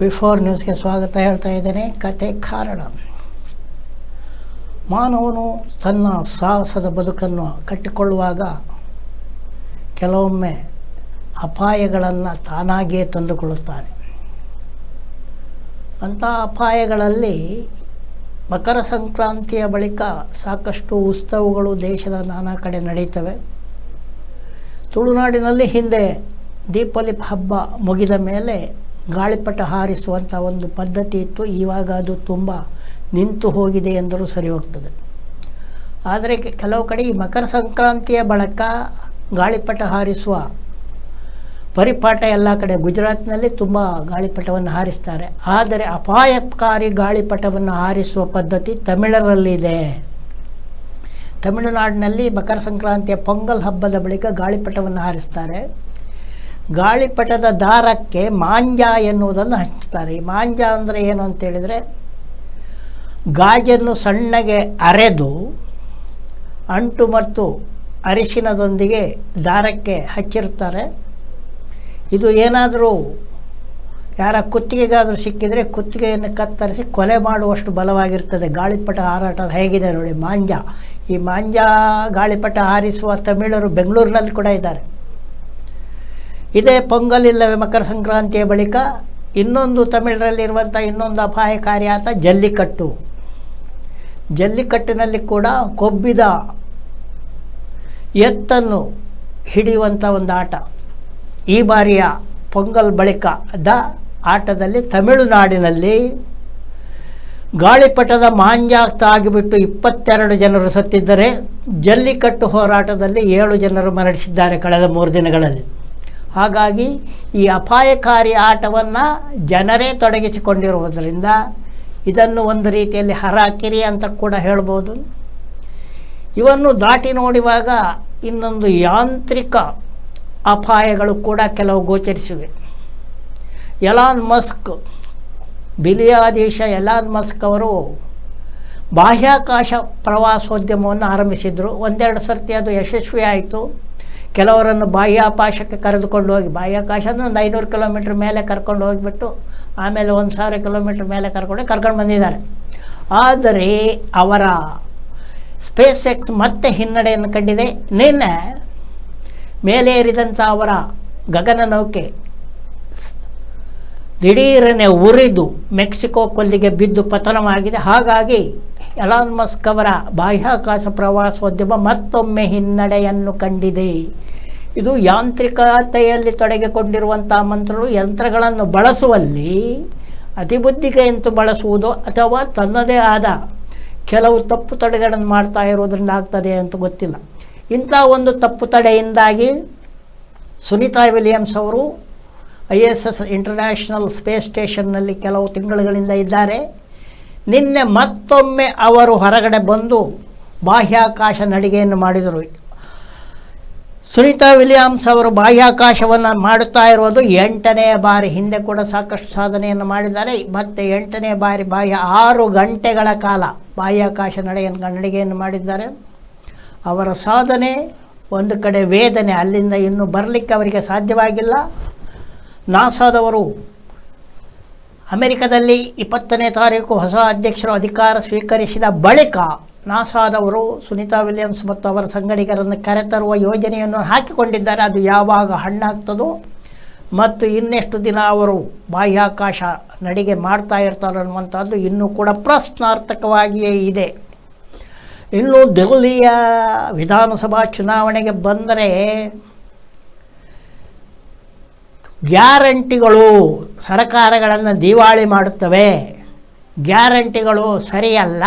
ವಿ4 ನ್ಯೂಸ್ಗೆ ಸ್ವಾಗತ ಹೇಳ್ತಾ ಇದ್ದೇನೆ. ಕತೆ ಕಾರಣ. ಮಾನವನು ತನ್ನ ಸಾಹಸದ ಬದುಕನ್ನು ಕಟ್ಟಿಕೊಳ್ಳುವಾಗ ಕೆಲವೊಮ್ಮೆ ಅಪಾಯಗಳನ್ನು ತಾನಾಗಿಯೇ ತಂದುಕೊಳ್ಳುತ್ತಾನೆ. ಅಂಥ ಅಪಾಯಗಳಲ್ಲಿ ಮಕರ ಸಂಕ್ರಾಂತಿಯ ಬಳಿಕ ಸಾಕಷ್ಟು ಉತ್ಸವಗಳು ದೇಶದ ನಾನಾ ಕಡೆ ನಡೀತವೆ. ತುಳುನಾಡಿನಲ್ಲಿ ಹಿಂದೆ ದೀಪಾವಳಿ ಹಬ್ಬ ಮುಗಿದ ಮೇಲೆ ಗಾಳಿಪಟ ಹಾರಿಸುವಂಥ ಒಂದು ಪದ್ಧತಿ ಇತ್ತು. ಇವಾಗ ಅದು ತುಂಬ ನಿಂತು ಹೋಗಿದೆ ಎಂದರೂ ಸರಿ ಹೋಗ್ತದೆ. ಆದರೆ ಕೆಲವು ಕಡೆ ಈ ಮಕರ ಸಂಕ್ರಾಂತಿಯ ಬಳಿಕ ಗಾಳಿಪಟ ಹಾರಿಸುವ ಪರಿಪಾಠ ಎಲ್ಲ ಕಡೆ ಗುಜರಾತ್ನಲ್ಲಿ ತುಂಬ ಗಾಳಿಪಟವನ್ನು ಹಾರಿಸ್ತಾರೆ. ಆದರೆ ಅಪಾಯಕಾರಿ ಗಾಳಿಪಟವನ್ನು ಹಾರಿಸುವ ಪದ್ಧತಿ ತಮಿಳರಲ್ಲಿದೆ. ತಮಿಳುನಾಡಿನಲ್ಲಿ ಮಕರ ಸಂಕ್ರಾಂತಿಯ ಪೊಂಗಲ್ ಹಬ್ಬದ ಬಳಿಕ ಗಾಳಿಪಟವನ್ನು ಹಾರಿಸ್ತಾರೆ. ಗಾಳಿಪಟದ ದಾರಕ್ಕೆ ಮಾಂಜ ಎನ್ನುವುದನ್ನು ಹಚ್ಚುತ್ತಾರೆ. ಈ ಮಾಂಜ ಅಂದರೆ ಏನು ಅಂತೇಳಿದರೆ, ಗಾಜನ್ನು ಸಣ್ಣಗೆ ಅರೆದು ಅಂಟು ಮತ್ತು ಅರಿಶಿನದೊಂದಿಗೆ ದಾರಕ್ಕೆ ಹಚ್ಚಿರ್ತಾರೆ. ಇದು ಏನಾದರೂ ಯಾರ ಕುತ್ತಿಗೆಗಾದರೂ ಸಿಕ್ಕಿದರೆ ಕುತ್ತಿಗೆಯನ್ನು ಕತ್ತರಿಸಿ ಕೊಲೆ ಮಾಡುವಷ್ಟು ಬಲವಾಗಿರ್ತದೆ. ಗಾಳಿಪಟ ಹಾರಾಟ ಹೇಗಿದೆ ನೋಡಿ, ಮಾಂಜ. ಈ ಮಾಂಜ ಗಾಳಿಪಟ ಹಾರಿಸುವ ತಮಿಳರು ಬೆಂಗಳೂರಿನಲ್ಲಿ ಕೂಡ ಇದ್ದಾರೆ. ಇದೇ ಪೊಂಗಲ್ ಇಲ್ಲವೇ ಮಕರ ಸಂಕ್ರಾಂತಿಯ ಬಳಿಕ ಇನ್ನೊಂದು ತಮಿಳರಲ್ಲಿರುವಂಥ ಇನ್ನೊಂದು ಅಪಾಯಕಾರಿ ಆಟ ಜಲ್ಲಿಕಟ್ಟು. ಜಲ್ಲಿಕಟ್ಟಿನಲ್ಲಿ ಕೂಡ ಕೊಬ್ಬಿದ ಎತ್ತನ್ನು ಹಿಡಿಯುವಂಥ ಒಂದು ಆಟ. ಈ ಬಾರಿಯ ಪೊಂಗಲ್ ಬಳಿಕದ ಆಟದಲ್ಲಿ ತಮಿಳುನಾಡಿನಲ್ಲಿ ಗಾಳಿಪಟದ ಮಾಂಜ ತಾಗಿಬಿಟ್ಟು 22 ಜನರು ಸತ್ತಿದ್ದರೆ, ಜಲ್ಲಿಕಟ್ಟು ಹೋರಾಟದಲ್ಲಿ 7 ಜನರು ಮರಣಿಸಿದ್ದಾರೆ ಕಳೆದ 3 ದಿನಗಳಲ್ಲಿ. ಹಾಗಾಗಿ ಈ ಅಪಾಯಕಾರಿ ಆಟವನ್ನು ಜನರೇ ತೊಡಗಿಸಿಕೊಂಡಿರುವುದರಿಂದ ಇದನ್ನು ಒಂದು ರೀತಿಯಲ್ಲಿ ಹರಾಕಿರಿ ಅಂತ ಕೂಡ ಹೇಳ್ಬೋದು. ಇವನ್ನು ದಾಟಿ ನೋಡುವಾಗ ಇನ್ನೊಂದು ಯಾಂತ್ರಿಕ ಅಪಾಯಗಳು ಕೂಡ ಕೆಲವು ಗೋಚರಿಸಿವೆ. ಎಲಾನ್ ಮಸ್ಕ್, ಬಿಲಿಯಾಧೀಶ ಎಲಾನ್ ಮಸ್ಕ್ ಅವರು ಬಾಹ್ಯಾಕಾಶ ಪ್ರವಾಸೋದ್ಯಮವನ್ನು ಆರಂಭಿಸಿದರು. ಒಂದೆರಡು ಸರ್ತಿ ಅದು ಯಶಸ್ವಿ ಆಯಿತು. ಕೆಲವರನ್ನು ಬಾಹ್ಯಾಕಾಶಕ್ಕೆ ಕರೆದುಕೊಂಡು ಹೋಗಿ, ಬಾಹ್ಯಾಕಾಶ ಅಂದರೆ ಒಂದು 500 ಕಿಲೋಮೀಟ್ರ್ ಮೇಲೆ ಕರ್ಕೊಂಡು ಹೋಗಿಬಿಟ್ಟು ಆಮೇಲೆ 1000 ಕಿಲೋಮೀಟ್ರ್ ಮೇಲೆ ಕರ್ಕೊಂಡು ಬಂದಿದ್ದಾರೆ. ಆದರೆ ಅವರ ಸ್ಪೇಸ್ ಎಕ್ಸ್ ಮತ್ತೆ ಹಿನ್ನಡೆಯನ್ನು ಕಂಡಿದೆ. ನಿನ್ನೆ ಮೇಲೆ ಏರಿದಂಥ ಅವರ ಗಗನನೌಕೆ ದಿಢೀರನೆ ಉರಿದು ಮೆಕ್ಸಿಕೋ ಕೊಲ್ಲಿಗೆ ಬಿದ್ದು ಪತನವಾಗಿದೆ. ಹಾಗಾಗಿ ಎಲಾನ್ ಮಸ್ಕ್ ಅವರ ಬಾಹ್ಯಾಕಾಶ ಪ್ರವಾಸೋದ್ಯಮ ಮತ್ತೊಮ್ಮೆ ಹಿನ್ನಡೆಯನ್ನು ಕಂಡಿದೆ. ಇದು ಯಾಂತ್ರಿಕತೆಯಲ್ಲಿ ತೊಡಗಿಕೊಂಡಿರುವಂಥ ಮಂತ್ರರು ಯಂತ್ರಗಳನ್ನು ಬಳಸುವಲ್ಲಿ ಅತಿಬುದ್ಧಿಗೆಯಂತೂ ಬಳಸುವುದು ಅಥವಾ ತನ್ನದೇ ಆದ ಕೆಲವು ತಪ್ಪು ತಡೆಗಳನ್ನು ಮಾಡ್ತಾ ಇರೋದ್ರಿಂದ ಆಗ್ತದೆ ಅಂತ ಗೊತ್ತಿಲ್ಲ. ಇಂಥ ಒಂದು ತಪ್ಪು ತಡೆಯಿಂದಾಗಿ ಸುನೀತಾ ವಿಲಿಯಮ್ಸ್ ಅವರು ISS ಇಂಟರ್ನ್ಯಾಷನಲ್ ಸ್ಪೇಸ್ ಸ್ಟೇಷನ್ನಲ್ಲಿ ಕೆಲವು ತಿಂಗಳುಗಳಿಂದ ಇದ್ದಾರೆ. ನಿನ್ನೆ ಮತ್ತೊಮ್ಮೆ ಅವರು ಹೊರಗಡೆ ಬಂದು ಬಾಹ್ಯಾಕಾಶ ನಡಿಗೆಯನ್ನು ಮಾಡಿದರು. ಸುನೀತಾ ವಿಲಿಯಮ್ಸ್ ಅವರು ಬಾಹ್ಯಾಕಾಶವನ್ನು ಮಾಡುತ್ತಾ ಇರೋದು 8ನೇ ಬಾರಿ. ಹಿಂದೆ ಕೂಡ ಸಾಕಷ್ಟು ಸಾಧನೆಯನ್ನು ಮಾಡಿದ್ದಾರೆ. ಮತ್ತು 8ನೇ ಬಾರಿ 6 ಗಂಟೆಗಳ ಕಾಲ ಬಾಹ್ಯಾಕಾಶ ನಡಿಗೆಯನ್ನು ಮಾಡಿದ್ದಾರೆ. ಅವರ ಸಾಧನೆ ಒಂದು ಕಡೆ ವೇದನೆ, ಅಲ್ಲಿಂದ ಇನ್ನೂ ಬರಲಿಕ್ಕೆ ಅವರಿಗೆ ಸಾಧ್ಯವಾಗಿಲ್ಲ. ನಾಸಾದವರು ಅಮೆರಿಕದಲ್ಲಿ 20ನೇ ತಾರೀಕು ಹೊಸ ಅಧ್ಯಕ್ಷರು ಅಧಿಕಾರ ಸ್ವೀಕರಿಸಿದ ಬಳಿಕ ನಾಸಾದವರು ಸುನೀತಾ ವಿಲಿಯಮ್ಸ್ ಮತ್ತು ಅವರ ಸಂಗಡಿಗರನ್ನು ಕರೆತರುವ ಯೋಜನೆಯನ್ನು ಹಾಕಿಕೊಂಡಿದ್ದಾರೆ. ಅದು ಯಾವಾಗ ಹಣ್ಣಾಗ್ತದೋ ಮತ್ತು ಇನ್ನೆಷ್ಟು ದಿನ ಅವರು ಬಾಹ್ಯಾಕಾಶ ನಡಿಗೆ ಮಾಡ್ತಾ ಇರ್ತಾರೆ ಅನ್ನುವಂಥದ್ದು ಇನ್ನೂ ಕೂಡ ಪ್ರಶ್ನಾರ್ಥಕವಾಗಿಯೇ ಇದೆ. ಇನ್ನು ದೆಹಲಿಯ ವಿಧಾನಸಭಾ ಚುನಾವಣೆಗೆ ಬಂದರೆ ಗ್ಯಾರಂಟಿಗಳು ಸರಕಾರಗಳನ್ನು ದಿವಾಳಿ ಮಾಡುತ್ತವೆ, ಗ್ಯಾರಂಟಿಗಳು ಸರಿಯಲ್ಲ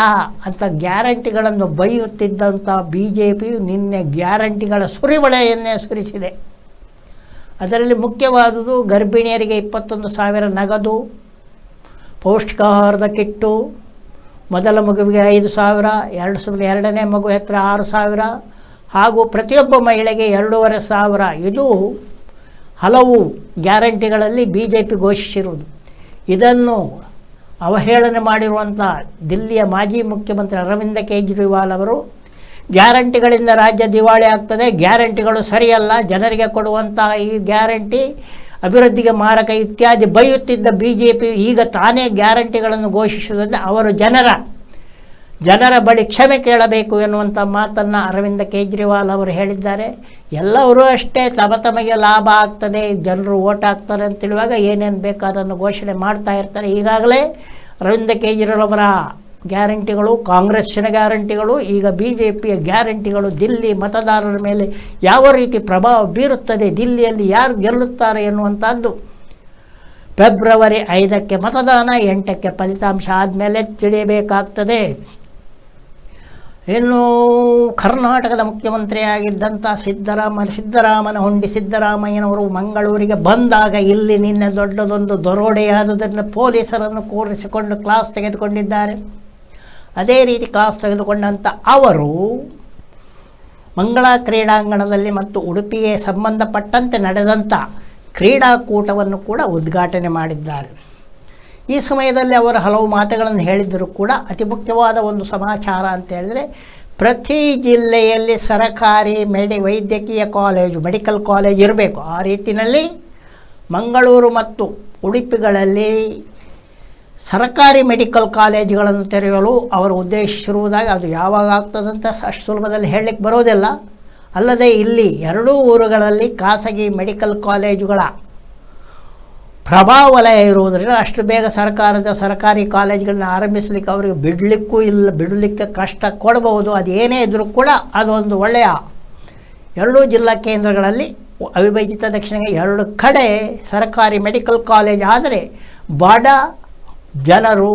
ಅಂತ ಗ್ಯಾರಂಟಿಗಳನ್ನು ಬೈಯುತ್ತಿದ್ದಂಥ BJP ನಿನ್ನೆ ಗ್ಯಾರಂಟಿಗಳ ಸುರಿಮಳೆಯನ್ನೇ ಸುರಿಸಿದೆ. ಅದರಲ್ಲಿ ಮುಖ್ಯವಾದುದು ಗರ್ಭಿಣಿಯರಿಗೆ 21,000 ನಗದು, ಪೌಷ್ಟಿಕಾಹಾರದ ಕಿಟ್ಟು, ಮೊದಲ ಮಗುವಿಗೆ 5,000, ಎರಡನೇ ಮಗು ಹತ್ತಿರ 6,000 ಹಾಗೂ ಪ್ರತಿಯೊಬ್ಬ ಮಹಿಳೆಗೆ 2,500. ಇದು ಹಲವು ಗ್ಯಾರಂಟಿಗಳಲ್ಲಿ BJP ಘೋಷಿಸಿರುವುದು. ಇದನ್ನು ಅವಹೇಳನೆ ಮಾಡಿರುವಂಥ ದಿಲ್ಲಿಯ ಮಾಜಿ ಮುಖ್ಯಮಂತ್ರಿ ಅರವಿಂದ ಕೇಜ್ರಿವಾಲ್ ಅವರು ಗ್ಯಾರಂಟಿಗಳಿಂದ ರಾಜ್ಯ ದಿವಾಳಿ ಆಗ್ತದೆ, ಗ್ಯಾರಂಟಿಗಳು ಸರಿಯಲ್ಲ, ಜನರಿಗೆ ಕೊಡುವಂಥ ಈ ಗ್ಯಾರಂಟಿ ಅಭಿವೃದ್ಧಿಗೆ ಮಾರಕ ಇತ್ಯಾದಿ ಬೈಯುತ್ತಿದ್ದ BJP ಈಗ ತಾನೇ ಗ್ಯಾರಂಟಿಗಳನ್ನು ಘೋಷಿಸುವುದರಿಂದ ಅವರು ಜನರ ಬಳಿ ಕ್ಷಮೆ ಕೇಳಬೇಕು ಎನ್ನುವಂಥ ಮಾತನ್ನು ಅರವಿಂದ ಕೇಜ್ರಿವಾಲ್ ಅವರು ಹೇಳಿದ್ದಾರೆ. ಎಲ್ಲರೂ ಅಷ್ಟೇ ತಮಗೆ ಲಾಭ ಆಗ್ತದೆ, ಜನರು ಓಟ್ ಹಾಕ್ತಾರೆ ಅಂತೇಳುವಾಗ ಏನೇನು ಬೇಕಾದನ್ನು ಘೋಷಣೆ ಮಾಡ್ತಾ ಇರ್ತಾರೆ. ಈಗಾಗಲೇ ಅರವಿಂದ ಕೇಜ್ರಿವಾಲ್ ಅವರ ಗ್ಯಾರಂಟಿಗಳು ಕಾಂಗ್ರೆಸ್ಸಿನ ಗ್ಯಾರಂಟಿಗಳು, ಈಗ BJPಯ ಗ್ಯಾರಂಟಿಗಳು ದಿಲ್ಲಿ ಮತದಾರರ ಮೇಲೆ ಯಾವ ರೀತಿ ಪ್ರಭಾವ ಬೀರುತ್ತದೆ, ದಿಲ್ಲಿಯಲ್ಲಿ ಯಾರು ಗೆಲ್ಲುತ್ತಾರೆ ಎನ್ನುವಂಥದ್ದು ಫೆಬ್ರವರಿ 5ಕ್ಕೆ ಮತದಾನ, 8ಕ್ಕೆ ಫಲಿತಾಂಶ ಆದಮೇಲೆ ತಿಳಿಯಬೇಕಾಗ್ತದೆ. ಇನ್ನು ಕರ್ನಾಟಕದ ಮುಖ್ಯಮಂತ್ರಿಯಾಗಿದ್ದಂಥ ಸಿದ್ದರಾಮಯ್ಯನವರು ಮಂಗಳೂರಿಗೆ ಬಂದಾಗ ಇಲ್ಲಿ ನಿನ್ನೆ ದೊಡ್ಡದೊಂದು ದರೋಡೆಯಾದುದನ್ನು ಪೊಲೀಸರನ್ನು ಕೂರಿಸಿಕೊಂಡು ಕ್ಲಾಸ್ ತೆಗೆದುಕೊಂಡಿದ್ದಾರೆ. ಅದೇ ರೀತಿ ಕ್ಲಾಸ್ ತೆಗೆದುಕೊಂಡಂಥ ಅವರು ಮಂಗಳ ಕ್ರೀಡಾಂಗಣದಲ್ಲಿ ಮತ್ತು ಉಡುಪಿಗೆ ಸಂಬಂಧಪಟ್ಟಂತೆ ನಡೆದಂಥ ಕ್ರೀಡಾಕೂಟವನ್ನು ಕೂಡ ಉದ್ಘಾಟನೆ ಮಾಡಿದ್ದಾರೆ. ಈ ಸಮಯದಲ್ಲಿ ಅವರು ಹಲವು ಮಾತುಗಳನ್ನು ಹೇಳಿದರೂ ಕೂಡ ಅತಿ ಮುಖ್ಯವಾದ ಒಂದು ಸಮಾಚಾರ ಅಂತ ಹೇಳಿದರೆ, ಪ್ರತಿ ಜಿಲ್ಲೆಯಲ್ಲಿ ಸರಕಾರಿ ವೈದ್ಯಕೀಯ ಕಾಲೇಜು ಮೆಡಿಕಲ್ ಕಾಲೇಜ್ ಇರಬೇಕು. ಆ ರೀತಿಯಲ್ಲಿ ಮಂಗಳೂರು ಮತ್ತು ಉಡುಪಿಗಳಲ್ಲಿ ಸರ್ಕಾರಿ ಮೆಡಿಕಲ್ ಕಾಲೇಜುಗಳನ್ನು ತೆರೆಯಲು ಅವರು ಉದ್ದೇಶಿಸಿರುವುದಾಗಿ, ಅದು ಯಾವಾಗ ಆಗ್ತದಂತ ಅಷ್ಟು ಸುಲಭದಲ್ಲಿ ಹೇಳಲಿಕ್ಕೆ ಬರೋದಿಲ್ಲ. ಅಲ್ಲದೆ ಇಲ್ಲಿ ಎರಡೂ ಊರುಗಳಲ್ಲಿ ಖಾಸಗಿ ಮೆಡಿಕಲ್ ಕಾಲೇಜುಗಳ ಪ್ರಭಾವಲಯ ಇರುವುದರಿಂದ ಅಷ್ಟು ಬೇಗ ಸರ್ಕಾರಿ ಕಾಲೇಜುಗಳನ್ನ ಆರಂಭಿಸಲಿಕ್ಕೆ ಅವರಿಗೆ ಬಿಡಲಿಕ್ಕೆ ಕಷ್ಟ ಕೊಡಬಹುದು. ಅದೇನೇ ಇದ್ದರೂ ಕೂಡ ಅದೊಂದು ಒಳ್ಳೆಯ ಎರಡೂ ಜಿಲ್ಲಾ ಕೇಂದ್ರಗಳಲ್ಲಿ ಅವಿಭಜಿತ ದಕ್ಷಿಣ 2 ಕಡೆ ಸರ್ಕಾರಿ ಮೆಡಿಕಲ್ ಕಾಲೇಜ್ ಆದರೆ ಬಡ ಜನರು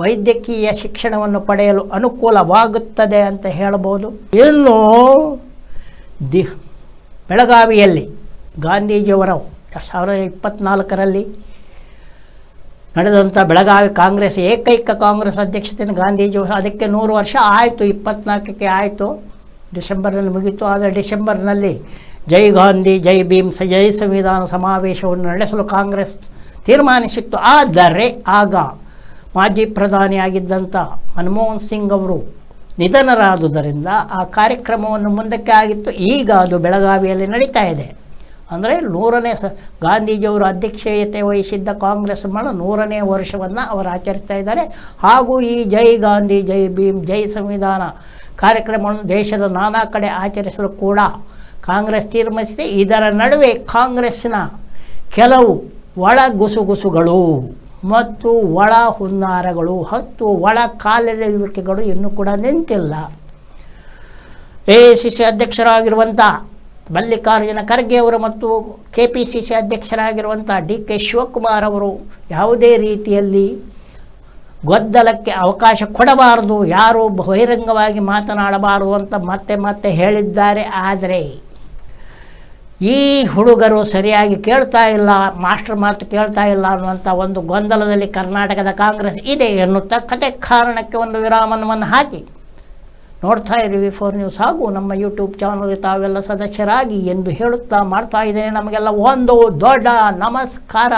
ವೈದ್ಯಕೀಯ ಶಿಕ್ಷಣವನ್ನು ಪಡೆಯಲು ಅನುಕೂಲವಾಗುತ್ತದೆ ಅಂತ ಹೇಳಬಹುದು. ಇನ್ನು ಬೆಳಗಾವಿಯಲ್ಲಿ ಗಾಂಧೀಜಿಯವರ 2024ರಲ್ಲಿ ನಡೆದಂಥ ಬೆಳಗಾವಿ ಕಾಂಗ್ರೆಸ್ ಏಕೈಕ ಕಾಂಗ್ರೆಸ್ ಅಧ್ಯಕ್ಷತೆಯನ್ನು ಗಾಂಧೀಜಿಯವರು, ಅದಕ್ಕೆ 100 ವರ್ಷ ಆಯಿತು, 24ಕ್ಕೆ ಆಯಿತು, ಡಿಸೆಂಬರ್ನಲ್ಲಿ ಮುಗಿತು. ಆದರೆ ಡಿಸೆಂಬರ್ನಲ್ಲಿ ಜೈ ಗಾಂಧಿ ಜೈ ಭೀಮ್ ಜೈ ಸಂವಿಧಾನ ಸಮಾವೇಶವನ್ನು ನಡೆಸಲು ಕಾಂಗ್ರೆಸ್ ತೀರ್ಮಾನಿಸಿತ್ತು. ಆದರೆ ಆಗ ಮಾಜಿ ಪ್ರಧಾನಿಯಾಗಿದ್ದಂಥ ಮನಮೋಹನ್ ಸಿಂಗ್ ಅವರು ನಿಧನರಾದುದರಿಂದ ಆ ಕಾರ್ಯಕ್ರಮವನ್ನು ಮುಂದಕ್ಕೆ ಆಗಿತ್ತು. ಈಗ ಅದು ಬೆಳಗಾವಿಯಲ್ಲಿ ನಡೀತಾ ಇದೆ. ಅಂದರೆ 100ನೇ ಗಾಂಧೀಜಿಯವರು ಅಧ್ಯಕ್ಷತೆ ವಹಿಸಿದ್ದ ಕಾಂಗ್ರೆಸ್ 100ನೇ ವರ್ಷವನ್ನು ಅವರು ಆಚರಿಸ್ತಾ ಇದ್ದಾರೆ. ಹಾಗೂ ಈ ಜೈ ಗಾಂಧಿ ಜೈ ಭೀಮ್ ಜೈ ಸಂವಿಧಾನ ಕಾರ್ಯಕ್ರಮವನ್ನು ದೇಶದ ನಾನಾ ಕಡೆ ಆಚರಿಸಲು ಕೂಡ ಕಾಂಗ್ರೆಸ್ ತೀರ್ಮಾನಿಸಿದೆ. ಇದರ ನಡುವೆ ಕಾಂಗ್ರೆಸ್ಸಿನ ಕೆಲವು ಒಳ ಗುಸುಗುಸುಗಳು ಮತ್ತು ಒಳ ಹುನ್ನಾರಗಳು ಮತ್ತು ಒಳ ಕಾಲೆಳೆಯುವಿಕೆಗಳು ಇನ್ನೂ ಕೂಡ ನಿಂತಿಲ್ಲ. AICC ಅಧ್ಯಕ್ಷರಾಗಿರುವಂಥ ಮಲ್ಲಿಕಾರ್ಜುನ ಖರ್ಗೆ ಅವರು ಮತ್ತು KPCC ಅಧ್ಯಕ್ಷರಾಗಿರುವಂಥ DK ಶಿವಕುಮಾರ್ ಅವರು ಯಾವುದೇ ರೀತಿಯಲ್ಲಿ ಗೊಂದಲಕ್ಕೆ ಅವಕಾಶ ಕೊಡಬಾರದು, ಯಾರು ಬಹಿರಂಗವಾಗಿ ಮಾತನಾಡಬಾರದು ಅಂತ ಮತ್ತೆ ಹೇಳಿದ್ದಾರೆ. ಆದರೆ ಈ ಹುಡುಗರು ಸರಿಯಾಗಿ ಕೇಳ್ತಾ ಇಲ್ಲ, ಮಾಸ್ಟರ್ ಮಾತು ಕೇಳ್ತಾ ಇಲ್ಲ ಅನ್ನುವಂಥ ಒಂದು ಗೊಂದಲದಲ್ಲಿ ಕರ್ನಾಟಕದ ಕಾಂಗ್ರೆಸ್ ಇದೆ ಎನ್ನುತ್ತಾ ಕತೆ ಕಾರಣಕ್ಕೆ ಒಂದು ವಿರಾಮವನ್ನು ಹಾಕಿ ನೋಡ್ತಾ ಇರಿ V4 ನ್ಯೂಸ್ ಹಾಗೂ ನಮ್ಮ ಯೂಟ್ಯೂಬ್ ಚಾನಲ್ಗೆ ತಾವೆಲ್ಲ ಸದಸ್ಯರಾಗಿ ಎಂದು ಹೇಳುತ್ತಾ ಮಾಡ್ತಾ ಇದ್ದೇನೆ. ನಮಗೆಲ್ಲ ಒಂದು ದೊಡ್ಡ ನಮಸ್ಕಾರ.